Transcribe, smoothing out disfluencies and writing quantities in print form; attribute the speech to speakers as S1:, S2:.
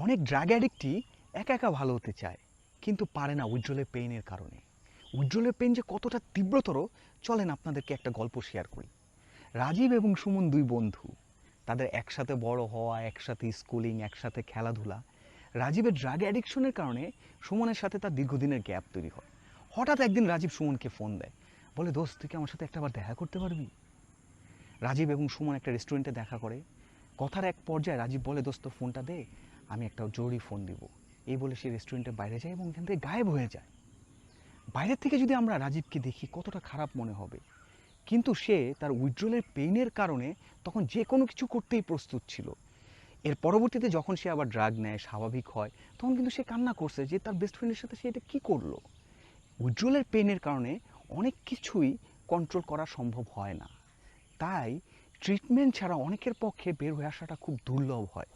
S1: অনেক ড্রাগ অ্যাডিক্টই একা একা ভালো হতে চায়, কিন্তু পারে না উইথড্রলের পেইনের কারণে। উইথড্রলের পেইন যে কতটা তীব্রতর, চলেন আপনাদেরকে একটা গল্প শেয়ার করি। রাজীব এবং সুমন দুই বন্ধু, তাদের একসাথে বড় হওয়া, একসাথে স্কুলিং, একসাথে খেলাধুলা। রাজীবের ড্রাগ অ্যাডিকশনের কারণে সুমনের সাথে তার দীর্ঘদিনের গ্যাপ তৈরি হয়। হঠাৎ একদিন রাজীব সুমনকে ফোন দেয়, বলে, দোস্ত তুই কি আমার সাথে একটাবার দেখা করতে পারবি? রাজীব এবং সুমন একটা রেস্টুরেন্টে দেখা করে। কথার এক পর্যায়ে রাজীব বলে, দোস্ত ফোনটা দে, আমি একটা জরুরি ফোন দিব। এই বলে সে রেস্টুরেন্টের বাইরে যায় এবং এখান থেকে গায়েব হয়ে যায়। বাইরের থেকে যদি আমরা রাজীবকে দেখি কতটা খারাপ মনে হবে, কিন্তু সে তার উইথড্রলের পেইনের কারণে তখন যে কোনো কিছু করতেই প্রস্তুত ছিল। এর পরবর্তীতে যখন সে আবার ড্রাগ নেয়, স্বাভাবিক হয়, তখন কিন্তু সে কান্না করছে যে তার বেস্ট ফ্রেন্ডের সাথে সে এটা কী করলো। উইথড্রলের পেইনের কারণে অনেক কিছুই কন্ট্রোল করা সম্ভব হয় না, তাই ট্রিটমেন্ট ছাড়া অনেকের পক্ষে বের হয়ে আসাটা খুব দুর্লভ হয়।